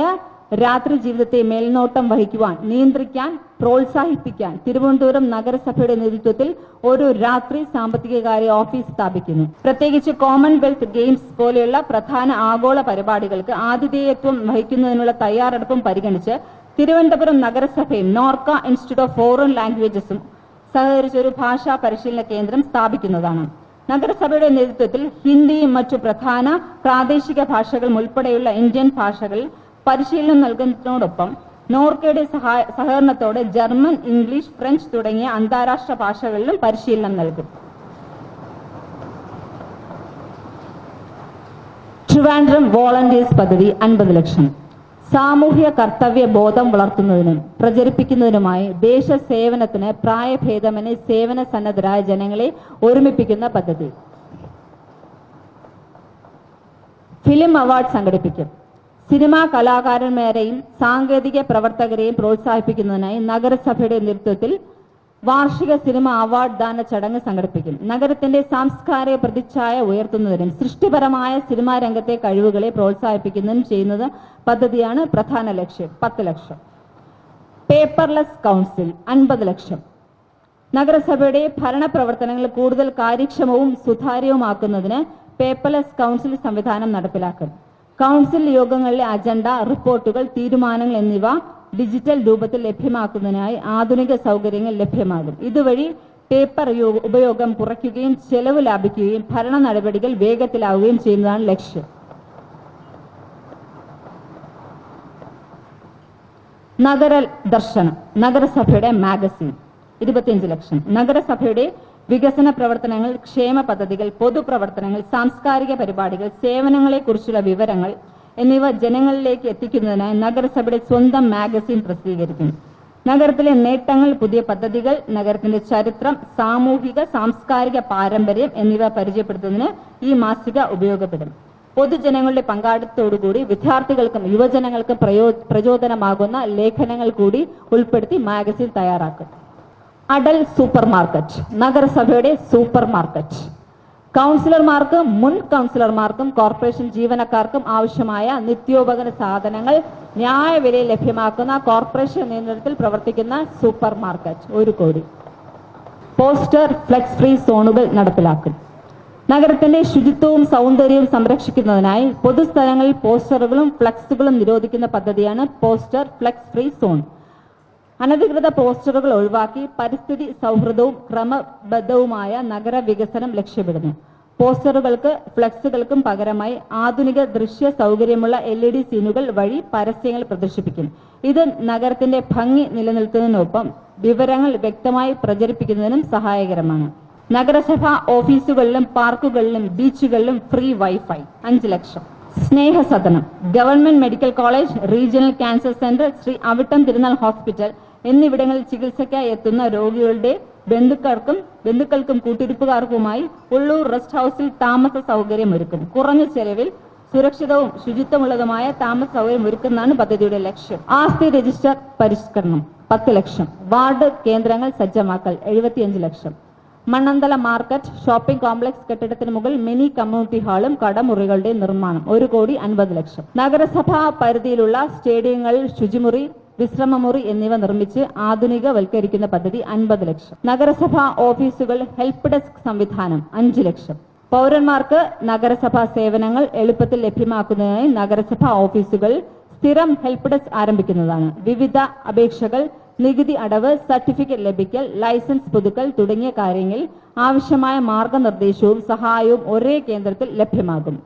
രാത്രി ജീവിതത്തെ മേൽനോട്ടം വഹിക്കുവാൻ, നിയന്ത്രിക്കാൻ, പ്രോത്സാഹിപ്പിക്കാൻ തിരുവനന്തപുരം നഗരസഭയുടെ നേതൃത്വത്തിൽ ഒരു രാത്രി സാമ്പത്തികകാര്യ ഓഫീസ് സ്ഥാപിക്കുന്നു. പ്രത്യേകിച്ച് കോമൺവെൽത്ത് ഗെയിംസ് പോലെയുള്ള പ്രധാന ആഗോള പരിപാടികൾക്ക് ആതിഥേയത്വം വഹിക്കുന്നതിനുള്ള തയ്യാറെടുപ്പും പരിഗണിച്ച് തിരുവനന്തപുരം നഗരസഭയും നോർക്ക ഇൻസ്റ്റിറ്റ്യൂട്ട് ഓഫ് ഫോറിൻ ലാംഗ്വേജസും സഹകരിച്ച ഒരു ഭാഷാ പരിശീലന കേന്ദ്രം സ്ഥാപിക്കുന്നതാണ്. നഗരസഭയുടെ നേതൃത്വത്തിൽ ഹിന്ദിയും മറ്റു പ്രധാന പ്രാദേശിക ഭാഷകളും ഉൾപ്പെടെയുള്ള ഇന്ത്യൻ ഭാഷകളിൽ പരിശീലനം നൽകുന്നതിനോടൊപ്പം നോർക്കയുടെ സഹകരണത്തോടെ ജർമ്മൻ, ഇംഗ്ലീഷ്, ഫ്രഞ്ച് തുടങ്ങിയ അന്താരാഷ്ട്ര ഭാഷകളിലും പരിശീലനം നൽകും. ട്രിവാൻഡ്രം വോളണ്ടിയേഴ്സ് പദ്ധതി 50 ലക്ഷം. സാമൂഹ്യ കർത്തവ്യ ബോധം വളർത്തുന്നതിനും പ്രചരിപ്പിക്കുന്നതിനുമായി ദേശസേവനത്തിന് പ്രായഭേദമന്യേ സേവന സന്നദ്ധരായ ജനങ്ങളെ ഒരുമിപ്പിക്കുന്ന പദ്ധതി. ഫിലിം അവാർഡ് സംഘടിപ്പിക്കും. സിനിമാ കലാകാരന്മാരെയും സാങ്കേതിക പ്രവർത്തകരെയും പ്രോത്സാഹിപ്പിക്കുന്നതിനായി നഗരസഭയുടെ നേതൃത്വത്തിൽ വാർഷിക സിനിമ അവാർഡ് ദാന ചടങ്ങ് സംഘടിപ്പിക്കും. നഗരത്തിന്റെ സാംസ്കാരിക പ്രതിച്ഛായ ഉയർത്തുന്നതിനും സൃഷ്ടിപരമായ സിനിമാ രംഗത്തെ കഴിവുകളെ പ്രോത്സാഹിപ്പിക്കുന്നതിനും ചെയ്യുന്നത് പദ്ധതിയാണ് പ്രധാന ലക്ഷ്യം. 10 ലക്ഷം. പേപ്പർലെസ് കൗൺസിൽ 50 ലക്ഷം. നഗരസഭയുടെ ഭരണപ്രവർത്തനങ്ങൾ കൂടുതൽ കാര്യക്ഷമവും സുതാര്യവുമാക്കുന്നതിന് പേപ്പർലെസ് കൗൺസിൽ സംവിധാനം നടപ്പിലാക്കും. കൗൺസിൽ യോഗങ്ങളിലെ അജണ്ട, റിപ്പോർട്ടുകൾ, തീരുമാനങ്ങൾ എന്നിവ ഡിജിറ്റൽ രൂപത്തിൽ ലഭ്യമാക്കുന്നതിനായി ആധുനിക സൗകര്യങ്ങൾ ലഭ്യമാകും. ഇതുവഴി പേപ്പർ ഉപയോഗം കുറയ്ക്കുകയും ചെലവ് ലാഭിക്കുകയും ഭരണ നടപടികൾ വേഗത്തിലാവുകയും ചെയ്യുന്നതാണ് ലക്ഷ്യം. നഗര ദർശനം നഗരസഭയുടെ മാഗസിൻ 25 ലക്ഷം. നഗരസഭയുടെ വികസന പ്രവർത്തനങ്ങൾ, ക്ഷേമ പദ്ധതികൾ, പൊതുപ്രവർത്തനങ്ങൾ, സാംസ്കാരിക പരിപാടികൾ, സേവനങ്ങളെക്കുറിച്ചുള്ള വിവരങ്ങൾ എന്നിവ ജനങ്ങളിലേക്ക് എത്തിക്കുന്നതിനായി നഗരസഭയുടെ സ്വന്തം മാഗസിൻ പ്രസിദ്ധീകരിക്കും. നഗരത്തിലെ നേട്ടങ്ങൾ, പുതിയ പദ്ധതികൾ, നഗരത്തിന്റെ ചരിത്രം, സാമൂഹിക സാംസ്കാരിക പാരമ്പര്യം എന്നിവ പരിചയപ്പെടുത്തുന്നതിന് ഈ മാസിക ഉപയോഗപ്പെടും. പൊതുജനങ്ങളുടെ പങ്കാളിത്തത്തോടുകൂടി വിദ്യാർത്ഥികൾക്കും യുവജനങ്ങൾക്കും പ്രചോദനമാകുന്ന ലേഖനങ്ങൾ കൂടി ഉൾപ്പെടുത്തി മാഗസിൻ തയ്യാറാക്കും. അടൽ സൂപ്പർ മാർക്കറ്റ്, നഗരസഭയുടെ സൂപ്പർ മാർക്കറ്റ്. കൗൺസിലർമാർക്കും മുൻ കൗൺസിലർമാർക്കും കോർപ്പറേഷൻ ജീവനക്കാർക്കും ആവശ്യമായ നിത്യോപകരണ സാധനങ്ങൾ ന്യായവിലയിൽ ലഭ്യമാക്കുന്ന കോർപ്പറേഷൻ നിയന്ത്രണത്തിൽ പ്രവർത്തിക്കുന്ന സൂപ്പർ മാർക്കറ്റ് 1 കോടി. പോസ്റ്റർ ഫ്ലെക്സ് ഫ്രീ സോണുകൾ നടപ്പിലാക്കും. നഗരത്തിന്റെ ശുചിത്വവും സൗന്ദര്യവും സംരക്ഷിക്കുന്നതിനായി പൊതുസ്ഥലങ്ങളിൽ പോസ്റ്ററുകളും ഫ്ലെക്സുകളും നിരോധിക്കുന്ന പദ്ധതിയാണ് പോസ്റ്റർ ഫ്ലെക്സ് ഫ്രീ സോൺ. അനധികൃത പോസ്റ്ററുകൾ ഒഴിവാക്കി പരിസ്ഥിതി സൗഹൃദവും ക്രമബദ്ധവുമായ നഗര വികസനം ലക്ഷ്യമിടുന്നു. പോസ്റ്ററുകൾക്ക് ഫ്ലെക്സുകൾക്കും പകരമായി ആധുനിക ദൃശ്യ സൗകര്യമുള്ള LED സീനുകൾ വഴി പരസ്യങ്ങൾ പ്രദർശിപ്പിക്കും. ഇത് നഗരത്തിന്റെ ഭംഗി നിലനിർത്തുന്നതിനൊപ്പം വിവരങ്ങൾ വ്യക്തമായി പ്രചരിപ്പിക്കുന്നതിനും സഹായകരമാണ്. നഗരസഭാ ഓഫീസുകളിലും പാർക്കുകളിലും ബീച്ചുകളിലും ഫ്രീ വൈഫൈ 5 ലക്ഷം. Snehasadanam, government medical college, regional cancer centre, Shri Avittam Thirunal hospital എന്നിവിടങ്ങളിൽ ചികിത്സയ്ക്കായി എത്തുന്ന രോഗികളുടെ ബന്ധുക്കൾക്കും കൂട്ടിരിപ്പുകാർക്കുമായി ഉള്ളൂർ റെസ്റ്റ് ഹൌസിൽ താമസ സൗകര്യം ഒരുക്കും. കുറഞ്ഞ ചെലവിൽ സുരക്ഷിതവും ശുചിത്വമുള്ളതുമായ താമസ സൗകര്യം ഒരുക്കുന്നതാണ് പദ്ധതിയുടെ ലക്ഷ്യം. ആസ്തി രജിസ്റ്റർ പരിഷ്കരണം 10 ലക്ഷം. വാർഡ് കേന്ദ്രങ്ങൾ സജ്ജമാക്കൽ 75 ലക്ഷം. മണ്ണന്തല മാർക്കറ്റ് ഷോപ്പിംഗ് കോംപ്ലക്സ് കെട്ടിടത്തിന് മുകളിൽ മിനി കമ്മ്യൂണിറ്റി ഹാളും കടമുറികളുടെ നിർമ്മാണം 1 കോടി 50 ലക്ഷം. നഗരസഭാ പരിധിയിലുള്ള സ്റ്റേഡിയങ്ങളിൽ ശുചിമുറി, വിശ്രമമുറി എന്നിവ നിർമ്മിച്ച് ആധുനികവൽക്കരിക്കുന്ന പദ്ധതി 50 ലക്ഷം. നഗരസഭാ ഓഫീസുകൾ ഹെൽപ്പ് ഡെസ്ക് സംവിധാനം 5 ലക്ഷം. പൗരന്മാർക്ക് നഗരസഭാ സേവനങ്ങൾ എളുപ്പത്തിൽ ലഭ്യമാക്കുന്നതിനായി നഗരസഭാ ഓഫീസുകൾ സ്ഥിരം ഹെൽപ്പ് ഡെസ്ക് ആരംഭിക്കുന്നതാണ്. വിവിധ അപേക്ഷകൾ, നികുതി അടവ്, സർട്ടിഫിക്കറ്റ് ലഭിക്കൽ, ലൈസൻസ് പുതുക്കൽ തുടങ്ങിയ കാര്യങ്ങളിൽ ആവശ്യമായ മാർഗനിർദ്ദേശവും സഹായവും ഒരേ കേന്ദ്രത്തിൽ ലഭ്യമാകും.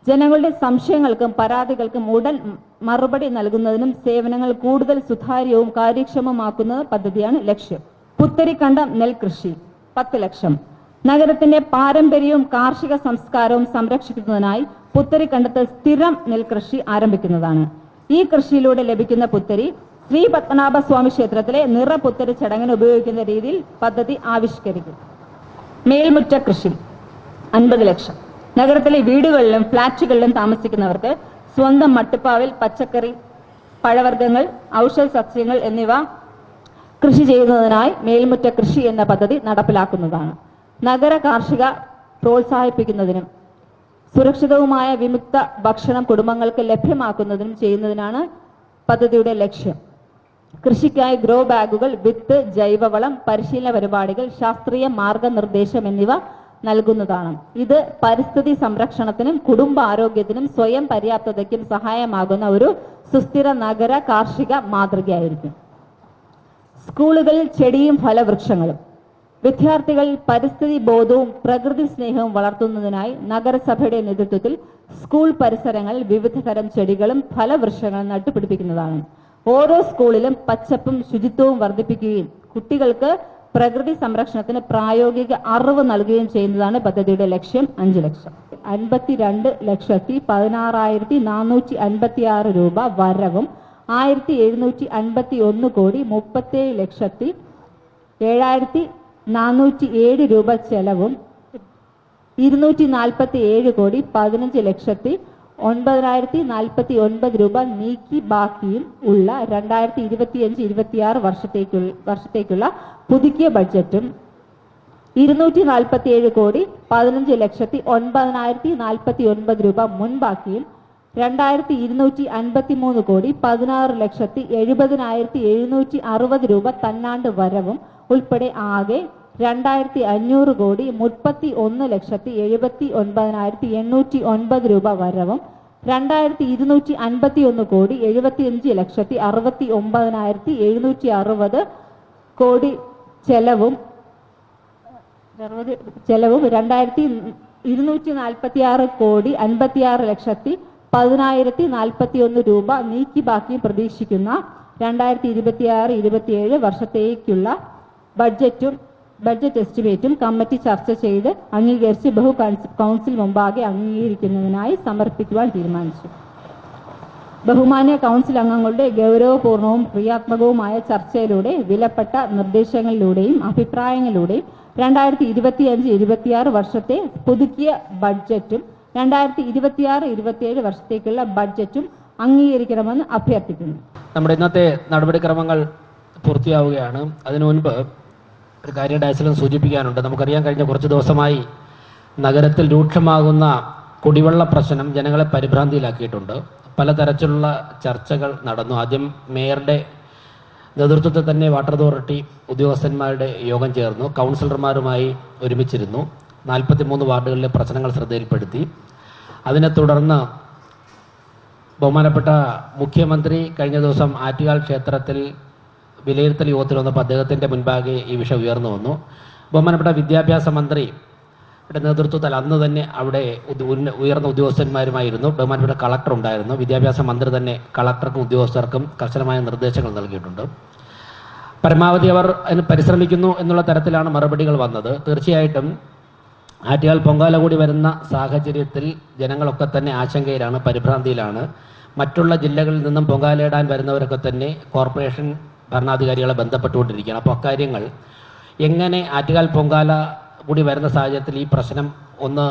ജനങ്ങളുടെ സംശയങ്ങൾക്കും പരാതികൾക്കും ഉടൻ മറുപടി നൽകുന്നതിനും സേവനങ്ങൾ കൂടുതൽ സുതാര്യവും കാര്യക്ഷമമാക്കുന്ന പദ്ധതിയാണ് ലക്ഷ്യം. പുത്തരിക്കണ്ടം നെൽകൃഷി 10 ലക്ഷം. നഗരത്തിന്റെ പാരമ്പര്യവും കാർഷിക സംസ്കാരവും സംരക്ഷിക്കുന്നതിനായി പുത്തരിക്കണ്ടത്ത് സ്ഥിരം നെൽകൃഷി ആരംഭിക്കുന്നതാണ്. ഈ കൃഷിയിലൂടെ ലഭിക്കുന്ന പുത്തരി ശ്രീ പത്മനാഭസ്വാമി ക്ഷേത്രത്തിലെ നിറപുത്തരി ചടങ്ങിന് ഉപയോഗിക്കുന്ന രീതിയിൽ പദ്ധതി ആവിഷ്കരിക്കും. മേൽമുറ്റ കൃഷി 50 ലക്ഷം. നഗരത്തിലെ വീടുകളിലും ഫ്ളാറ്റുകളിലും താമസിക്കുന്നവർക്ക് സ്വന്തം മട്ടുപ്പാവിൽ പച്ചക്കറി, പഴവർഗ്ഗങ്ങൾ, ഔഷധ സസ്യങ്ങൾ എന്നിവ കൃഷി ചെയ്യുന്നതിനായി മേൽമുറ്റ കൃഷി എന്ന പദ്ധതി നടപ്പിലാക്കുന്നതാണ്. നഗര കാർഷിക പ്രോത്സാഹിപ്പിക്കുന്നതിനും സുരക്ഷിതവുമായ വിമുക്ത ഭക്ഷണം കുടുംബങ്ങൾക്ക് ലഭ്യമാക്കുന്നതിനും ചെയ്യുന്നതിനാണ് പദ്ധതിയുടെ ലക്ഷ്യം. കൃഷിക്കായി ഗ്രോ ബാഗുകൾ, വിത്ത്, ജൈവവളം, പരിശീലന പരിപാടികൾ, ശാസ്ത്രീയ മാർഗനിർദ്ദേശം എന്നിവ നൽകുന്നതാണ്. ഇത് പരിസ്ഥിതി സംരക്ഷണത്തിനും കുടുംബാരോഗ്യത്തിനും സ്വയം പര്യാപ്തതയ്ക്കും സഹായമാകുന്ന ഒരു സുസ്ഥിര നഗര കാർഷിക മാതൃകയായിരിക്കും. സ്കൂളുകളിൽ ചെടിയും ഫലവൃക്ഷങ്ങളും. വിദ്യാർത്ഥികളിൽ പരിസ്ഥിതി ബോധവും പ്രകൃതി സ്നേഹവും വളർത്തുന്നതിനായി നഗരസഭയുടെ നേതൃത്വത്തിൽ സ്കൂൾ പരിസരങ്ങളിൽ വിവിധ തരം ചെടികളും ഫലവൃക്ഷങ്ങളും നട്ടുപിടിപ്പിക്കുന്നതാണ്. ഓരോ സ്കൂളിലും പച്ചപ്പും ശുചിത്വവും വർദ്ധിപ്പിക്കുകയും കുട്ടികൾക്ക് പ്രകൃതി സംരക്ഷണത്തിന് പ്രായോഗിക അറിവ് നൽകുകയും ചെയ്യുന്നതാണ് പദ്ധതിയുടെ ലക്ഷ്യം. 5 ലക്ഷം. 52,16,456 രൂപ വരവും 1,751 കോടി 37,707 രൂപ ചെലവും 247 കോടി 15,09,049 രൂപ നീക്കി ബാക്കിയും ഉള്ള 2025-26 വർഷത്തേക്കുള്ള പുതുക്കിയ ബഡ്ജറ്റും 247 കോടി 15,09,049 രൂപ മുൻബാക്കിയും 2,253 കോടി 16,70,760 രൂപ തന്നാണ്ട് വരവും ഉൾപ്പെടെ ആകെ 2,500 കോടി 31,79,809 രൂപ വരവും 2,251 കോടി 75,69,760 കോടി ചെലവും 2,246 കോടി 56,10,041 രൂപ നീക്കി ബാക്കി പ്രതീക്ഷിക്കുന്ന 2026-27 വർഷത്തേക്കുള്ള ബഡ്ജറ്റ് എസ്റ്റിമേറ്റും കമ്മിറ്റി ചർച്ച ചെയ്ത് അംഗീകരിച്ച് കൗൺസിൽ മുമ്പാകെ അംഗീകരിക്കുന്നതിനായി സമർപ്പിക്കുവാൻ തീരുമാനിച്ചു. ബഹുമാന്യ കൗൺസിൽ അംഗങ്ങളുടെ ഗൗരവപൂർണവും ക്രിയാത്മകവുമായ ചർച്ചയിലൂടെ വിലപ്പെട്ട നിർദ്ദേശങ്ങളിലൂടെയും അഭിപ്രായങ്ങളിലൂടെയും 2025-26 വർഷത്തെ പുതുക്കിയ ബഡ്ജറ്റും 2026-27 വർഷത്തേക്കുള്ള ബഡ്ജറ്റും അംഗീകരിക്കണമെന്ന് അഭ്യർത്ഥിക്കുന്നു. നമ്മുടെ ഇന്നത്തെ നടപടിക്രമങ്ങൾ പൂർത്തിയാവുകയാണ്. അതിനു മുൻപ് ഒരു കാര്യം ഡാസിലും സൂചിപ്പിക്കാനുണ്ട്. നമുക്കറിയാൻ കഴിഞ്ഞ കുറച്ച് ദിവസമായി നഗരത്തിൽ രൂക്ഷമാകുന്ന കുടിവെള്ള പ്രശ്നം ജനങ്ങളെ പരിഭ്രാന്തിയിലാക്കിയിട്ടുണ്ട്. പലതരത്തിലുള്ള ചർച്ചകൾ നടന്നു. ആദ്യം മേയറുടെ നേതൃത്വത്തിൽ തന്നെ വാട്ടർ അതോറിറ്റി ഉദ്യോഗസ്ഥന്മാരുടെ യോഗം ചേർന്നു. കൗൺസിലർമാരുമായി ഒരുമിച്ചിരുന്നു. 43 വാർഡുകളിലെ പ്രശ്നങ്ങൾ ശ്രദ്ധയിൽപ്പെടുത്തി. അതിനെ തുടർന്ന് ബഹുമാനപ്പെട്ട മുഖ്യമന്ത്രി കഴിഞ്ഞ ദിവസം ആറ്റുകാൽ ക്ഷേത്രത്തിൽ വിലയിരുത്തൽ യോഗത്തിൽ വന്നപ്പോൾ അദ്ദേഹത്തിൻ്റെ മുൻപാകെ ഈ വിഷയം ഉയർന്നു വന്നു. ബഹുമാനപ്പെട്ട വിദ്യാഭ്യാസ മന്ത്രിയുടെ നേതൃത്വത്തിൽ അന്ന് തന്നെ അവിടെ ഉയർന്ന ഉദ്യോഗസ്ഥന്മാരുമായിരുന്നു. ബഹുമാനപ്പെട്ട കളക്ടർ ഉണ്ടായിരുന്നു. വിദ്യാഭ്യാസ മന്ത്രി തന്നെ കളക്ടർക്കും ഉദ്യോഗസ്ഥർക്കും കർശനമായ നിർദ്ദേശങ്ങൾ നൽകിയിട്ടുണ്ട്. പരമാവധി അവർ അതിന് പരിശ്രമിക്കുന്നു എന്നുള്ള തരത്തിലാണ് മറുപടികൾ വന്നത്. തീർച്ചയായിട്ടും ആറ്റുകാൽ പൊങ്കാല കൂടി വരുന്ന സാഹചര്യത്തിൽ ജനങ്ങളൊക്കെ തന്നെ ആശങ്കയിലാണ്, പരിഭ്രാന്തിയിലാണ്. മറ്റുള്ള ജില്ലകളിൽ നിന്നും പൊങ്കാലയിടാൻ വരുന്നവരൊക്കെ തന്നെ കോർപ്പറേഷൻ ഭരണാധികാരികളെ ബന്ധപ്പെട്ടുകൊണ്ടിരിക്കുകയാണ്. അപ്പോൾ അക്കാര്യങ്ങൾ എങ്ങനെ ആറ്റുകാൽ പൊങ്കാല കൂടി വരുന്ന സാഹചര്യത്തിൽ ഈ പ്രശ്നം ഒന്ന്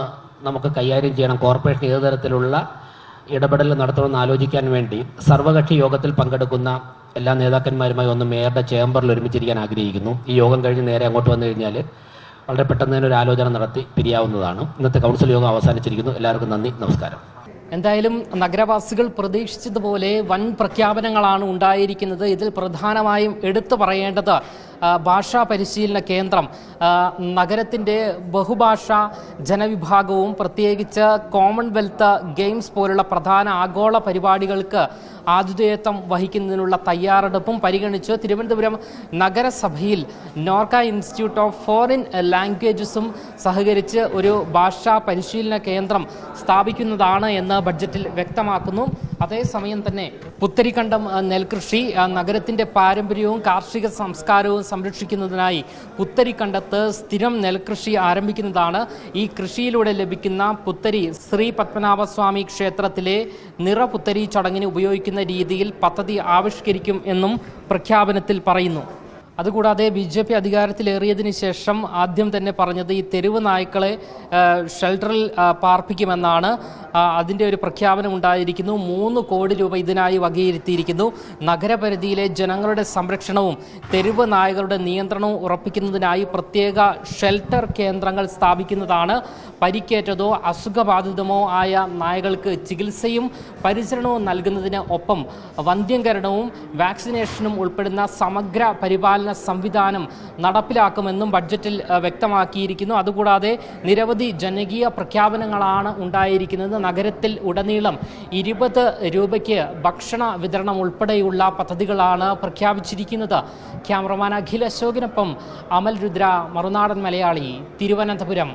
നമുക്ക് കൈകാര്യം ചെയ്യണം, കോർപ്പറേഷൻ ഏത് തരത്തിലുള്ള ഇടപെടൽ നടത്തണമെന്ന് ആലോചിക്കാൻ വേണ്ടി സർവകക്ഷി യോഗത്തിൽ പങ്കെടുക്കുന്ന എല്ലാ നേതാക്കന്മാരുമായി ഒന്ന് മേയറുടെ ചേംബറിൽ ഒരുമിച്ചിരിക്കാൻ ആഗ്രഹിക്കുന്നു. ഈ യോഗം കഴിഞ്ഞ് നേരെ അങ്ങോട്ട് വന്നു കഴിഞ്ഞാൽ വളരെ പെട്ടെന്ന് തന്നെ ഒരു ആലോചന നടത്തി പിരിയാവുന്നതാണ്. ഇന്നത്തെ കൗൺസിൽ യോഗം അവസാനിച്ചിരിക്കുന്നു. എല്ലാവർക്കും നന്ദി, നമസ്കാരം. എന്തായാലും നഗരവാസികൾ പ്രതീക്ഷിച്ചതുപോലെ വൻ പ്രഖ്യാപനങ്ങളാണ് ഉണ്ടായിരിക്കുന്നത്. ഇതിൽ പ്രധാനമായും എടുത്തു പറയേണ്ടത് ഭാഷാ പരിശീലന കേന്ദ്രം. നഗരത്തിൻ്റെ ബഹുഭാഷാ ജനവിഭാഗവും പ്രത്യേകിച്ച് കോമൺവെൽത്ത് ഗെയിംസ് പോലുള്ള പ്രധാന ആഗോള പരിപാടികൾക്ക് ആതിഥേയത്വം വഹിക്കുന്നതിനുള്ള തയ്യാറെടുപ്പും പരിഗണിച്ച് തിരുവനന്തപുരം നഗരസഭയിൽ നോർക്ക ഇൻസ്റ്റിറ്റ്യൂട്ട് ഓഫ് ഫോറിൻ ലാംഗ്വേജസും സഹകരിച്ച് ഒരു ഭാഷാ പരിശീലന കേന്ദ്രം സ്ഥാപിക്കുന്നതാണ് എന്ന് ബഡ്ജറ്റിൽ വ്യക്തമാക്കുന്നു. അതേസമയം തന്നെ പുത്തരിക്കണ്ടം നെൽകൃഷി നഗരത്തിൻ്റെ പാരമ്പര്യവും കാർഷിക സംസ്കാരവും സംരക്ഷിക്കുന്നതിനായി പുത്തരിക്കണ്ടത്ത് സ്ഥിരം നെൽകൃഷി ആരംഭിക്കുന്നതാണ്. ഈ കൃഷിയിലൂടെ ലഭിക്കുന്ന പുത്തരി ശ്രീ പത്മനാഭസ്വാമി ക്ഷേത്രത്തിലെ നിറപുത്തരി ചടങ്ങിന് ഉപയോഗിക്കുന്ന രീതിയിൽ പദ്ധതി ആവിഷ്കരിക്കും എന്നും പ്രഖ്യാപനത്തിൽ പറയുന്നു. അതുകൂടാതെ BJP അധികാരത്തിലേറിയതിനു ശേഷം ആദ്യം തന്നെ പറഞ്ഞത് ഈ തെരുവ് നായ്ക്കളെ ഷെൽട്ടറിൽ പാർപ്പിക്കുമെന്നാണ്. അതിൻ്റെ ഒരു പ്രഖ്യാപനം ഉണ്ടായിരിക്കുന്നു. 3 കോടി രൂപ ഇതിനായി വകയിരുത്തിയിരിക്കുന്നു. നഗരപരിധിയിലെ ജനങ്ങളുടെ സംരക്ഷണവും തെരുവ് നായകളുടെ നിയന്ത്രണവും ഉറപ്പിക്കുന്നതിനായി പ്രത്യേക ഷെൽട്ടർ കേന്ദ്രങ്ങൾ സ്ഥാപിക്കുന്നതാണ്. പരിക്കേറ്റതോ അസുഖബാധിതമോ ആയ നായകൾക്ക് ചികിത്സയും പരിചരണവും നൽകുന്നതിന് ഒപ്പം വന്ധ്യംകരണവും വാക്സിനേഷനും ഉൾപ്പെടുന്ന സമഗ്ര പരിപാലന സംവിധാനം നടപ്പിലാക്കുമെന്നും ബഡ്ജറ്റിൽ വ്യക്തമാക്കിയിരിക്കുന്നു. അതുകൂടാതെ നിരവധി ജനകീയ പ്രഖ്യാപനങ്ങളാണ് ഉണ്ടായിരിക്കുന്നത്. നഗരത്തിൽ ഉടനീളം 20 രൂപയ്ക്ക് ഭക്ഷണ വിതരണം ഉൾപ്പെടെയുള്ള പദ്ധതികളാണ് പ്രഖ്യാപിച്ചിരിക്കുന്നത്. ക്യാമറമാൻ അഖിൽ അശോകിനൊപ്പം അമൽ രുദ്ര, മറുനാടൻ മലയാളി, തിരുവനന്തപുരം.